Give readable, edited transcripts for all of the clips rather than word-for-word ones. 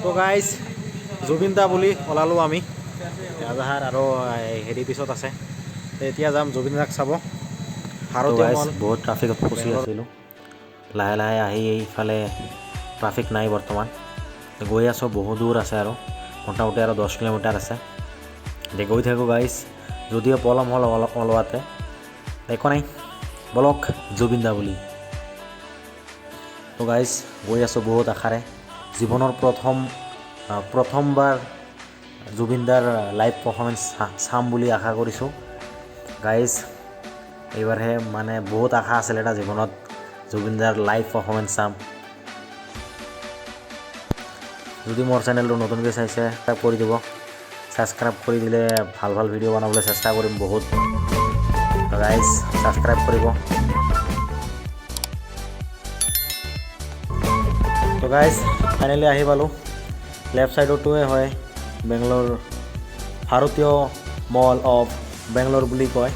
তো গাইজ জুবিন দা বুলি ওলালোঁ আমি ৰাজাহাৰ আৰু হেৰি পিছত আছে এতিয়া যাম জুবিন দাক চাব বহুত ট্ৰাফিকত ফচি আছিলোঁ লাহে লাহে আহি এইফালে ট্ৰাফিক নাই বৰ্তমান গৈ আছোঁ বহু দূৰ আছে আৰু মোটামুটি আৰু 10 কিলোমিটাৰ আছে এতিয়া গৈ থাকোঁ গাইজ যদিও পলম হ'ল ওলোৱাতে একো নাই বলক জুবিন দা বুলি তো গাইজ গৈ আছোঁ বহুত আশাৰে জীৱনৰ প্ৰথমবাৰ জুবিন দাৰ লাইভ পাৰফৰ্মেঞ্চ চাম বুলি আশা কৰিছোঁ গাইজ এইবাৰহে মানে বহুত আশা আছিল এটা জীৱনত জুবিন দাৰ লাইভ পাৰফৰ্মেঞ্চ চাম যদি মোৰ চেনেলটো নতুনকৈ চাইছে সাবস্ক্ৰাইব কৰি দিব সাবস্ক্ৰাইব কৰি দিলে ভাল ভাল ভিডিঅ' বনাবলৈ চেষ্টা কৰিম বহুত গাইজ সাবস্ক্ৰাইব কৰিব তো গাইজ ফাইনেলি আহি পালোঁ লেফ্ট ছাইডৰটোৱে হয় বেংগলোৰ ভাৰতীয় মল অফ বেংগলোৰ বুলি কয়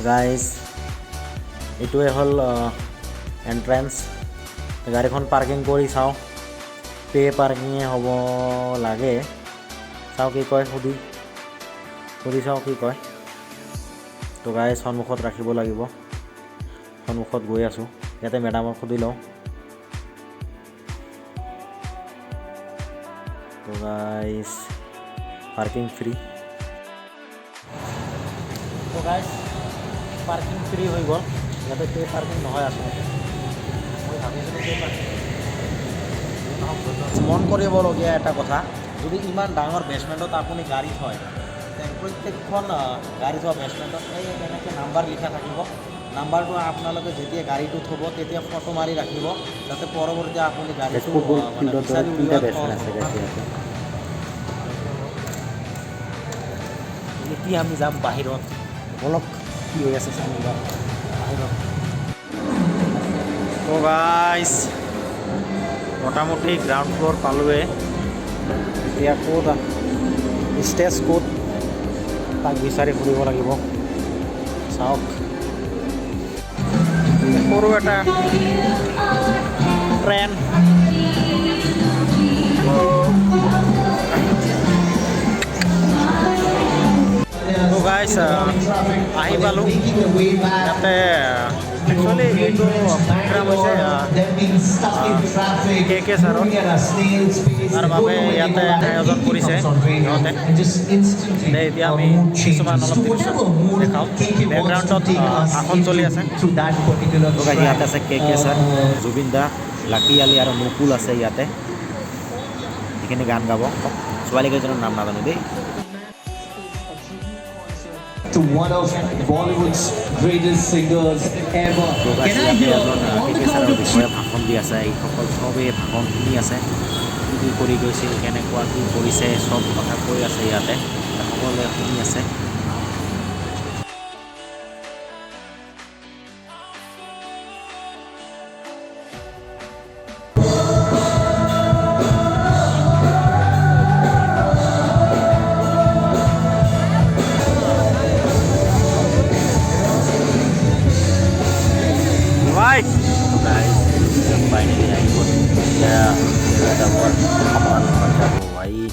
গাইজ এইটোৱে হ'ল এণ্ট্ৰেঞ্চ গাড়ীখন পাৰ্কিং কৰি চাওঁ পে পাৰ্কিঙে হ'ব লাগে চাওঁ কি কয় সুধি চাওঁ কি কয় তো গাইজ সন্মুখত ৰাখিব লাগিব সন্মুখত গৈ আছোঁ ইয়াতে মেডামক সুধি লওঁ তো গাইজ পাৰ্কিং ফ্ৰী তো গাইজ পাৰ্কিং ফ্ৰী হৈ গ'ল ইয়াতে পে পাৰ্কিং নহয় আচলতে মই ভাবিছিলোঁ পে পাৰ্কিং মন কৰিবলগীয়া এটা কথা যদি ইমান ডাঙৰ বেছমেণ্টত আপুনি গাড়ী থয় প্ৰত্যেকখন গাড়ী থোৱা বেছমেণ্টত এই এনেকৈ নাম্বাৰ লিখা থাকিব নাম্বাৰটো আপোনালোকে যেতিয়া গাড়ীটো থ'ব তেতিয়া ফটো মাৰি ৰাখিব যাতে পৰৱৰ্তী আপুনি গাড়ীটো এতিয়া আমি যাম বাহিৰত অলপ কি হৈ আছে চাম বাহিৰত তো গাইজ মোটামুটি গ্ৰাউণ্ড ফ্ল'ৰ পালোৱে এতিয়া ক'ত ষ্টেজ ক'ত তাক বিচাৰি ফুৰিব লাগিব চাওক সৰু এটা ট্ৰেইন তো গাইজ আহি পালোঁ ইয়াতে একচুৱেলি এইটো প্ৰগ্ৰাম হৈছে কে ছাৰৰ তাৰ বাবে ইয়াতে আয়োজন কৰিছে সিহঁতে এতিয়া আমি কিছুমান অলপ দৃশ্য দেখাওঁ বেকগ্ৰাউণ্ডত আসন চলি আছে ইয়াতে আছে কে ছাৰ জুবিন দা লাকি আলি আৰু মুকুল আছে ইয়াতে এইখিনি গান গাব ছোৱালীকেইজনৰ নাম নাজানো দেই to one of Bollywood's greatest singers ever. Can I hear on the count of three? ভাষণ দি আছে এইসকল চবেই ভাষণ শুনি আছে কি কৰি গৈছিল কেনেকুৱা কি কৰিছে চব কথা কৈ আছে ইয়াতে সকলোৱে শুনি আছে finally I put the word on Hawaii.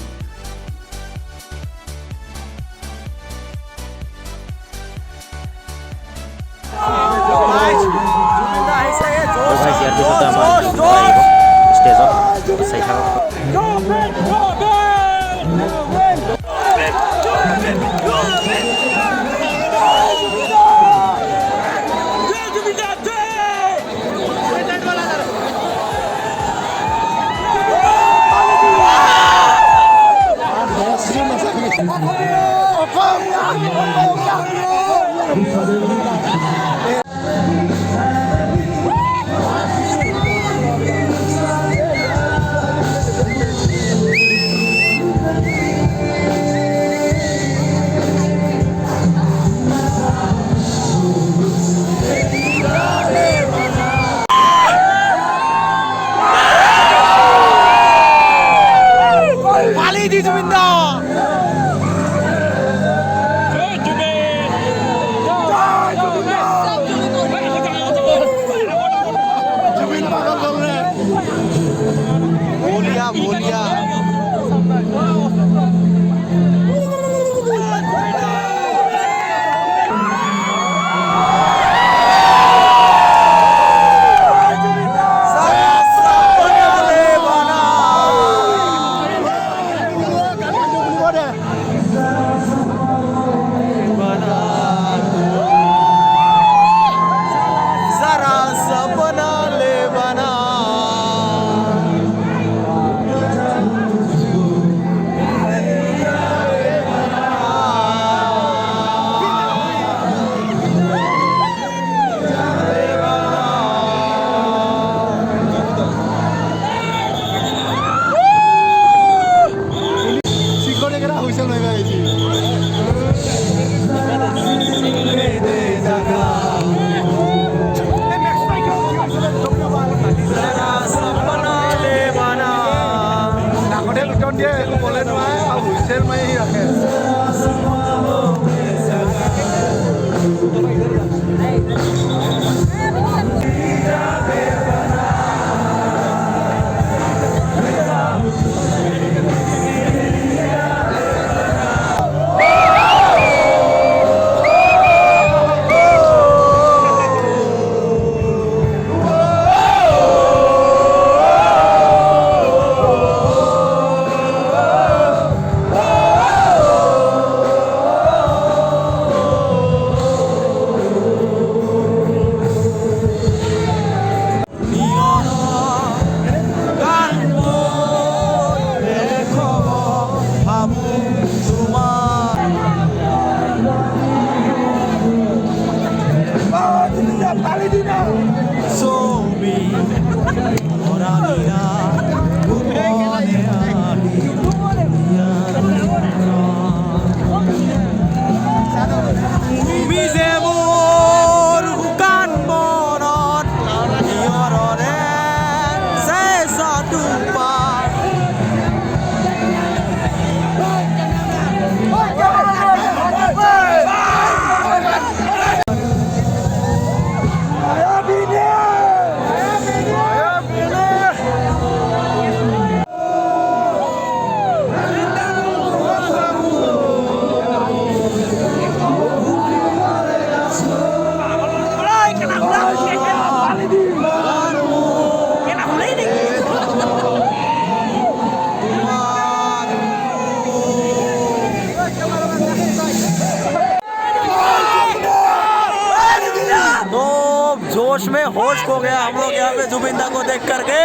जोश में होश खो गया हम लोग यहाँ पे जुबिंदा को देख करके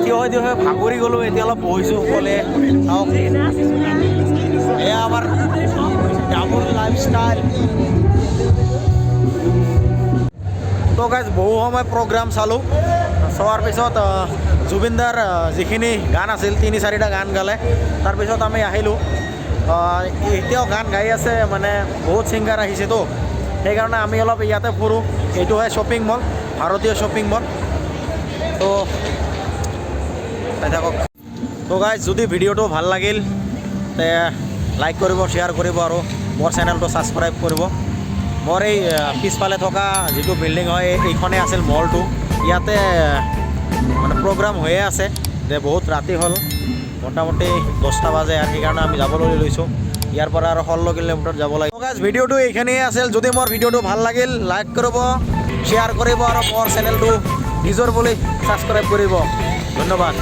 থিয় হৈ ভাগৰি গ'লো এতিয়া অলপ বহিছোঁ অকলে চাওক এয়া আমাৰ ডাবল লাইফষ্টাইল তো গাইজ বহু সময় প্ৰগ্ৰাম চালোঁ চোৱাৰ পিছত জুবিনদাৰ যিখিনি গান আছিল 3-4টা গান গালে তাৰপিছত আমি আহিলোঁ এতিয়াও গান গাই আছে মানে বহুত ছিংগাৰ আহিছেতো সেইকাৰণে আমি অলপ ইয়াতে ফুৰোঁ এইটো হয় শ্বপিং মল ভাৰতীয় শ্বপিং মল তো চাই থাকক তো গাইজ যদি ভিডিঅ'টো ভাল লাগিল তে লাইক কৰিব শ্বেয়াৰ কৰিব আৰু মোৰ চেনেলটো ছাবস্ক্ৰাইব কৰিব মোৰ এই পিছফালে থকা যিটো বিল্ডিং হয় এইখনেই আছিল মলটো ইয়াতে মানে প্ৰগ্ৰাম হৈয়ে আছে যে বহুত ৰাতি হ'ল মোটামুটি 10টা বাজে আৰু সেইকাৰণে আমি যাবলৈ লৈছোঁ ইয়াৰ পৰা আৰু 16 কিলোমিটাৰ যাব লাগিব গাইজ ভিডিঅ'টো এইখিনিয়ে আছিল যদি মোৰ ভিডিঅ'টো ভাল লাগিল লাইক কৰিব শ্বেয়াৰ কৰিব আৰু মোৰ চেনেলটো নিজৰ বুলি ছাবস্ক্ৰাইব কৰিব ধন্যবাদ